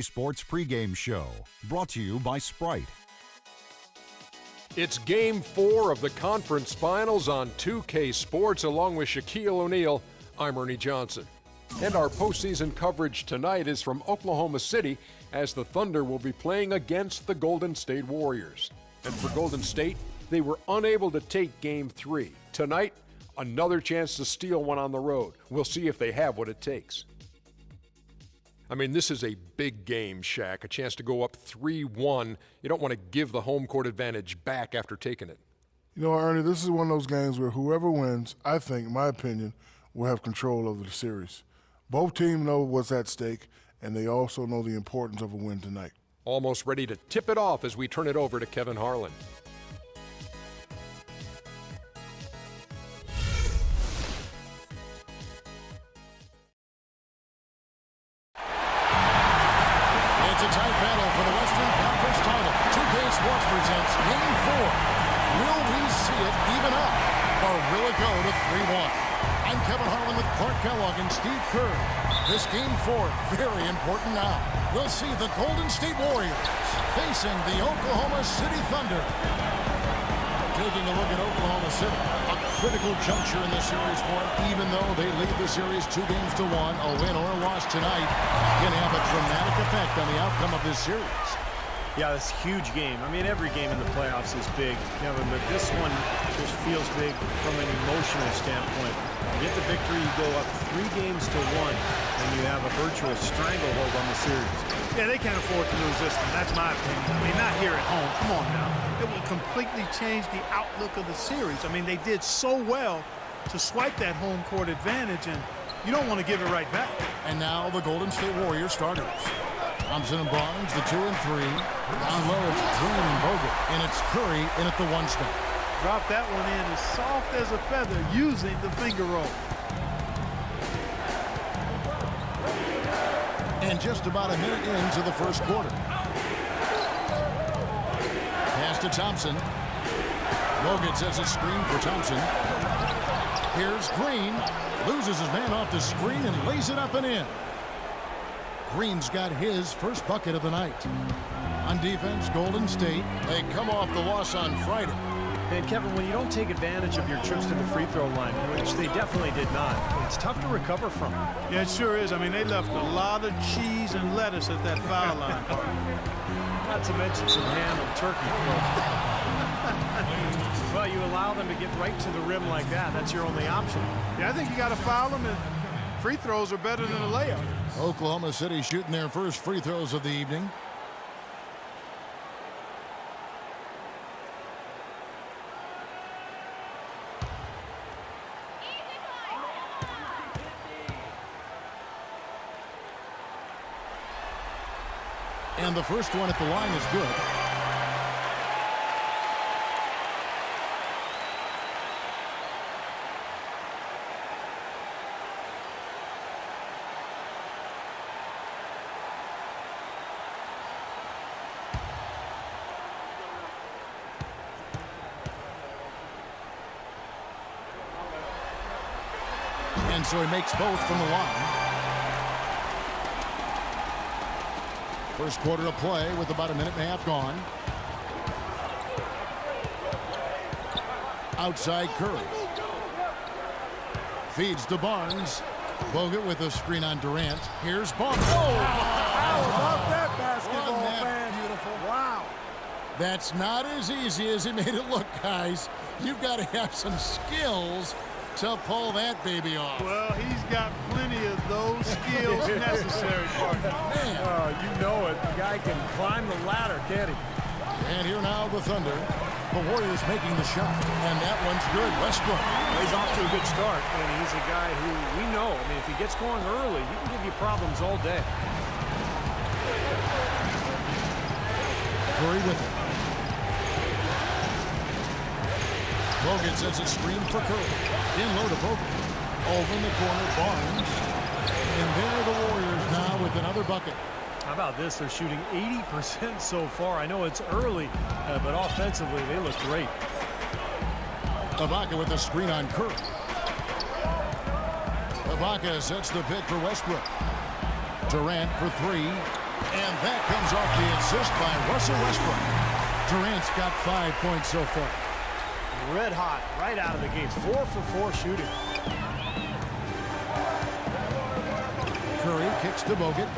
Sports pregame show, brought to you by Sprite. It's Game 4 of the conference finals on 2K Sports. Along with Shaquille O'Neal, I'm Ernie Johnson. And our postseason coverage tonight is from Oklahoma City, as the Thunder will be playing against the Golden State Warriors. And for Golden State, they were unable to take Game 3. Tonight, another chance to steal one on the road. We'll see if they have what it takes. I mean, this is a big game, Shaq. A chance to go up 3-1. You don't want to give the home court advantage back after taking it. You know, Ernie, this is one of those games where whoever wins, I think, in my opinion, will have control over the series. Both teams know what's at stake, and they also know the importance of a win tonight. Almost ready to tip it off as we turn it over to Kevin Harlan. It's a tight battle for the Western Conference title. 2K Sports presents Game 4. Will we see it even up, or will it go to 3-1? I'm Kevin Harlan with Clark Kellogg and Steve Kerr. This Game 4, very important now. We'll see the Golden State Warriors facing the Oklahoma City Thunder. Taking a look at Oklahoma City, a critical juncture in the series for them. Even though they lead the series 2-1, a win or a loss tonight can have a dramatic effect on the outcome of this series. Yeah, this huge game. I mean, every game in the playoffs is big, Kevin, but this one just feels big from an emotional standpoint. You get the victory, you go up 3-1, and you have a virtual stranglehold on the series. Yeah, they can't afford to lose this one. That's my opinion. I mean, not here at home. Come on now. It would completely change the outlook of the series. I mean, they did so well to swipe that home court advantage, and you don't want to give it right back. And now the Golden State Warriors starters. Thompson and Barnes, the 2 and 3. Down low, it's Green and Bogut. And it's Curry in at the 1 spot. Drop that one in as soft as a feather using the finger roll. And just about a minute into the first quarter. Pass to Thompson. Bogut sets a screen for Thompson. Here's Green. Loses his man off the screen and lays it up and in. Green's got his first bucket of the night. On defense, Golden State, they come off the loss on Friday. And Kevin, when you don't take advantage of your trips to the free throw line, which they definitely did not, it's tough to recover from. Yeah, it sure is. I mean, they left a lot of cheese and lettuce at that foul line. Not to mention some ham and turkey. Well, you allow them to get right to the rim like that. That's your only option. Yeah, I think you got to foul them, and free throws are better than a layup. Oklahoma City shooting their first free throws of the evening. And the first one at the line is good. And so he makes both from the line. First quarter of play with about a minute and a half gone. Outside Curry. Feeds to Barnes. Bogut with a screen on Durant. Here's Barnes. Oh! How about that basketball, man? Beautiful. Wow. That's not as easy as he made it look, guys. You've got to have some skills to pull that baby off. Well, he's got plenty of those skills necessary, partner. Man. You know it. The guy can climb the ladder, can't he? And here now the Thunder. The Warriors making the shot. And that one's good. Westbrook. He's off to a good start, and he's a guy who we know. I mean, if he gets going early, he can give you problems all day. Curry with it. Bogut sets a screen for Curry. In low to Bogut. Over in the corner, Barnes. And there are the Warriors now with another bucket. How about this? They're shooting 80% so far. I know it's early, but offensively, they look great. Ibaka with the screen on Curry. Ibaka sets the pick for Westbrook. Durant for 3. And that comes off the assist by Russell Westbrook. Durant's got 5 points so far. Red hot right out of the gates. 4 for 4 shooting. Curry kicks to Bogut.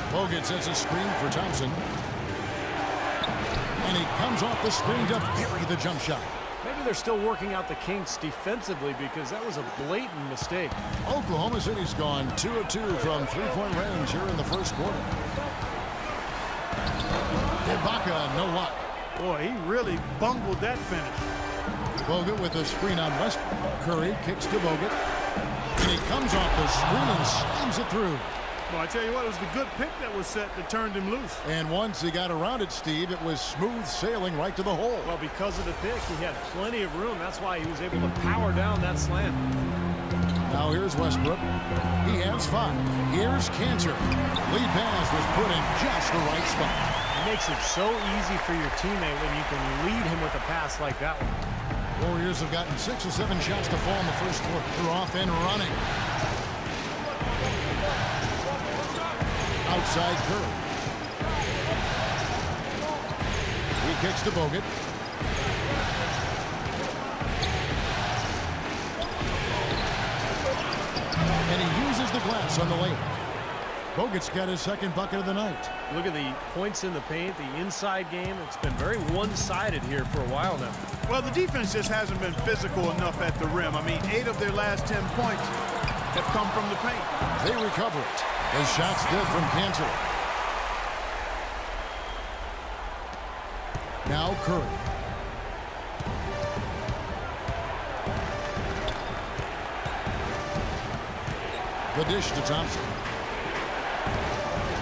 Bogut sets a screen for Thompson. And he comes off the screen to bury the jump shot. Maybe they're still working out the kinks defensively because that was a blatant mistake. Oklahoma City's gone 2 of 2 from three-point range here in the first quarter. Ibaka, no luck. Boy, he really bungled that finish. Bogut with a screen on Westbrook. Curry kicks to Bogut. And he comes off the screen and slams it through. Well, I tell you what, it was the good pick that was set that turned him loose. And once he got around it, Steve, it was smooth sailing right to the hole. Well, because of the pick, he had plenty of room. That's why he was able to power down that slam. Now here's Westbrook. He has 5. Here's Cantor. Lead pass was put in just the right spot. It makes it so easy for your teammate when you can lead him with a pass like that one. Warriors have gotten 6 or 7 shots to fall in the first quarter. They're off and running. Outside Curry. He kicks to Bogut. And he uses the glass on the layup. Bogut's got his second bucket of the night. Look at the points in the paint, the inside game. It's been very one-sided here for a while now. Well, the defense just hasn't been physical enough at the rim. I mean, 8 of their last 10 points have come from the paint. They recover it. The shot's good from Cantor. Now Curry. The dish to Thompson.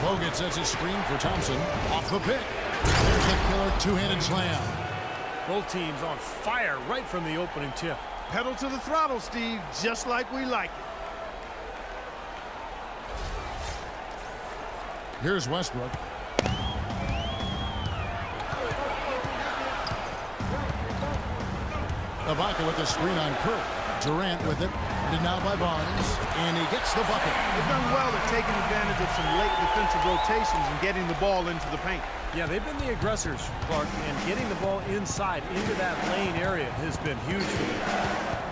Bogut sets a screen for Thompson. Off the pick. There's the killer two-handed slam. Both teams on fire right from the opening tip. Pedal to the throttle, Steve, just like we like it. Here's Westbrook. Ibaka with the screen on Curry. Durant with it. And now by Barnes. And he gets the bucket. They've done well at taking advantage of some late defensive rotations and getting the ball into the paint. Yeah, they've been the aggressors, Clark, and getting the ball inside into that lane area has been huge for them.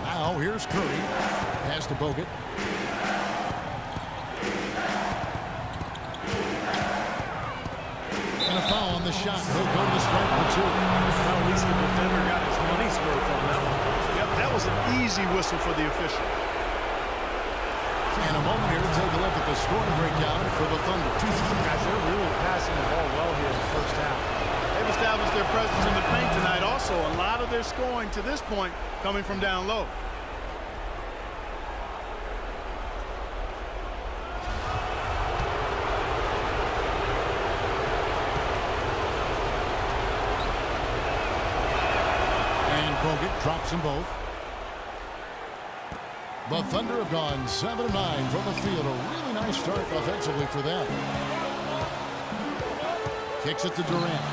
Now here's Curry. Pass to Bogut. And a foul on the shot. He'll go to the stripe for 2. Well, at least the defender got his money's worth on that one. Yep, that was an easy whistle for the official. And a moment here to take a look at the scoring breakdown for the Thunder. Guys, they're really passing the ball well here in the first half. They've established their presence in the paint tonight. Also, a lot of their scoring to this point coming from down low. And Bogut drops them both. The Thunder have gone 7 of 9 from the field. A really nice start offensively for them. Kicks it to Durant.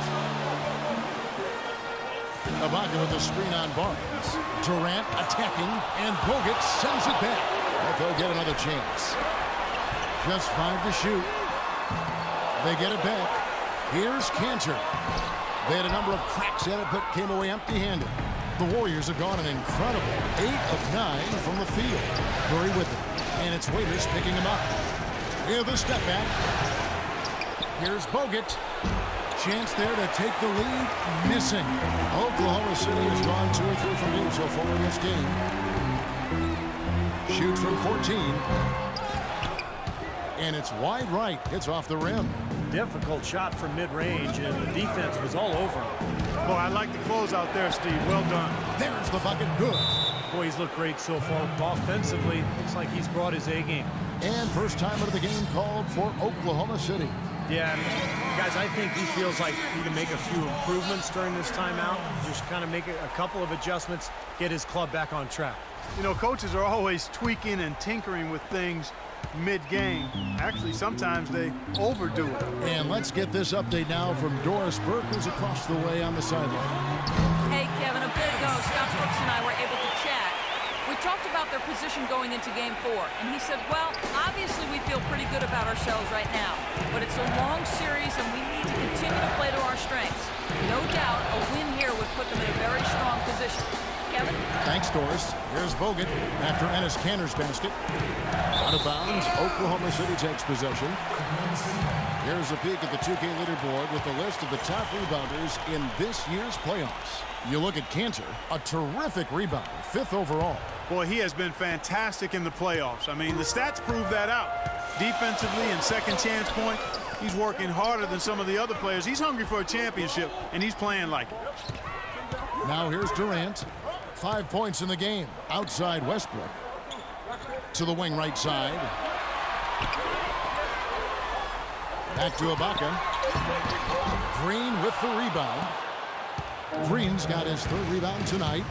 Ibaka with the screen on Barnes. Durant attacking, and Bogut sends it back. But they'll get another chance. Just 5 to shoot. They get it back. Here's Cantor. They had a number of cracks at it, but came away empty-handed. The Warriors have gone an incredible 8 of 9 from the field. Curry with it, and it's Waiters picking him up. Here's the step back. Here's Bogut. Chance there to take the lead. Missing. Oklahoma City has gone 2 or 3 from deep so far in this game. Shoots from 14. And it's wide right. It's off the rim. Difficult shot from mid-range, and the defense was all over him. Boy, I like the close out there, Steve. Well done. There's the bucket. Good. Boy, he's looked great so far. Offensively, looks like he's brought his A game. And first time of the game called for Oklahoma City. Yeah, guys, I think he feels like he can make a few improvements during this timeout. Just kind of make a couple of adjustments, get his club back on track. You know, coaches are always tweaking and tinkering with things mid-game. Actually, sometimes they overdo it. And let's get this update now from Doris Burke, who's across the way on the sideline. Hey, Kevin, a bit ago, Scott Brooks and I were able to chat. We talked about their position going into Game 4, and he said, well, obviously we feel pretty good about ourselves right now, but it's a long series and we need to continue to play to our strengths. No doubt a win here would put them in a very strong position. Kevin? Thanks, Doris. Here's Bogut after Enes Kanter's basket. Out of bounds, Oklahoma City takes possession. Here's a peek at the 2K leaderboard with the list of the top rebounders in this year's playoffs. You look at Kanter, a terrific rebounder, 5th overall. Boy, he has been fantastic in the playoffs. I mean, the stats prove that out. Defensively and second chance point, he's working harder than some of the other players. He's hungry for a championship, and he's playing like it. Now here's Durant. 5 points in the game. Outside Westbrook. To the wing right side. Back to Ibaka. Green with the rebound. Green's got his 3rd rebound tonight.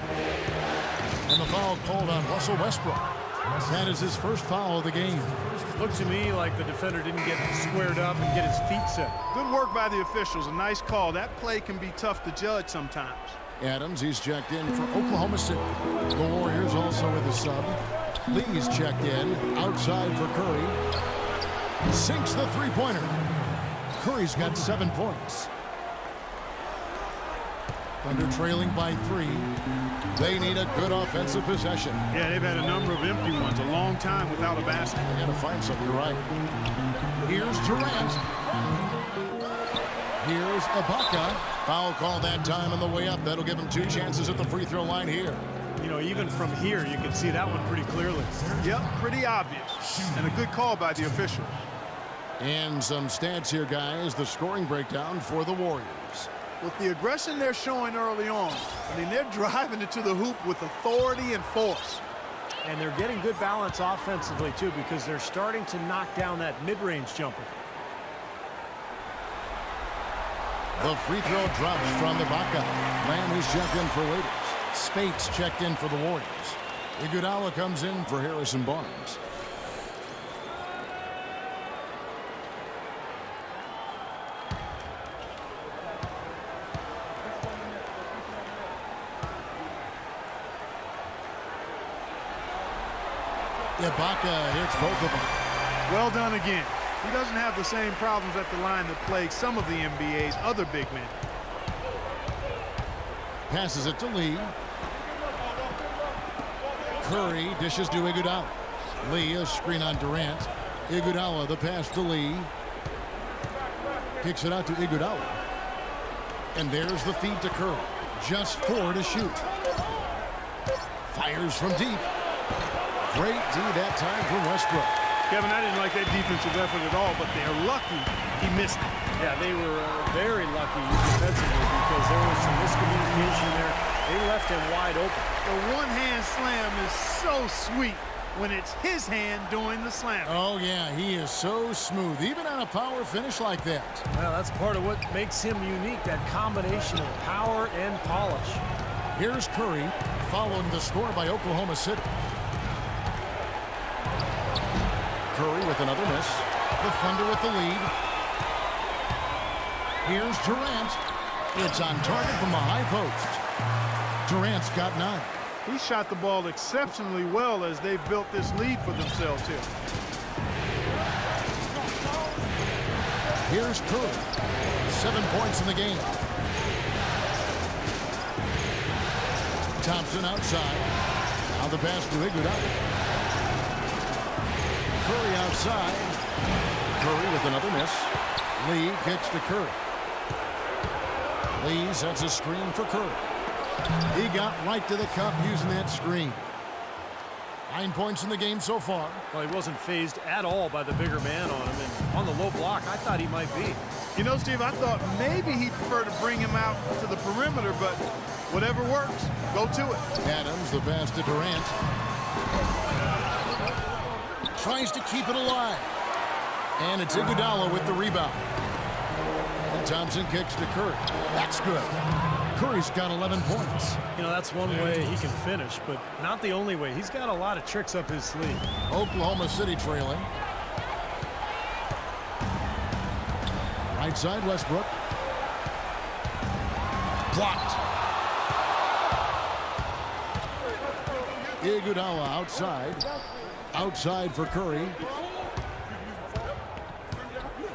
And the foul called on Russell Westbrook. That is his 1st foul of the game. Looked to me like the defender didn't get squared up and get his feet set. Good work by the officials. A nice call. That play can be tough to judge sometimes. Adams, he's checked in for Oklahoma City. The Warriors also with a sub. Lee's checked in. Outside for Curry. Sinks the three-pointer. Curry's got 7 points. Thunder trailing by 3. They need a good offensive possession. Yeah, they've had a number of empty ones. A long time without a basket. They got to find something. You're right. Here's Durant. Here's Ibaka. Foul call that time on the way up. That'll give him 2 chances at the free throw line here. You know, even from here, you can see that one pretty clearly. Yep, pretty obvious. And a good call by the officials. And some stats here, guys. The scoring breakdown for the Warriors. With the aggression they're showing early on, I mean, they're driving it to the hoop with authority and force. And they're getting good balance offensively, too, because they're starting to knock down that mid-range jumper. The free throw drops from Ibaka. Lamb, who's checked in for Raiders. Spates checked in for the Warriors. Iguodala comes in for Harrison Barnes. Ibaka hits both of them. Well done again. He doesn't have the same problems at the line that plague some of the NBA's other big men. Passes it to Lee. Curry dishes to Iguodala. Lee, a screen on Durant. Iguodala, the pass to Lee. Kicks it out to Iguodala. And there's the feed to Curry. Just 4 to shoot. Fires from deep. Great D that time from Westbrook. Kevin, I didn't like that defensive effort at all, but they're lucky he missed it. Yeah, they were very lucky defensively because there was some miscommunication there. They left him wide open. The one-hand slam is so sweet when it's his hand doing the slam. Oh, yeah, he is so smooth, even on a power finish like that. Well, that's part of what makes him unique, that combination of power and polish. Here's Curry following the score by Oklahoma City. Curry with another miss. The Thunder with the lead. Here's Durant. It's on target from the high post. Durant's got 9. He shot the ball exceptionally well as they've built this lead for themselves here. Here's Curry. 7 points in the game. Thompson outside. Now the pass to Iguodala. Curry outside. Curry with another miss. Lee kicks to Curry. Lee sets a screen for Curry. He got right to the cup using that screen. 9 points in the game so far. Well, he wasn't phased at all by the bigger man on him. And on the low block, I thought he might be. You know, Steve, I thought maybe he'd prefer to bring him out to the perimeter, but whatever works, go to it. Adams, the pass to Durant. Tries to keep it alive. And it's Iguodala with the rebound. And Thompson kicks to Curry. That's good. Curry's got 11 points. You know, that's one way he can finish, but not the only way. He's got a lot of tricks up his sleeve. Oklahoma City trailing. Right side, Westbrook. Blocked. Iguodala outside. Outside for Curry.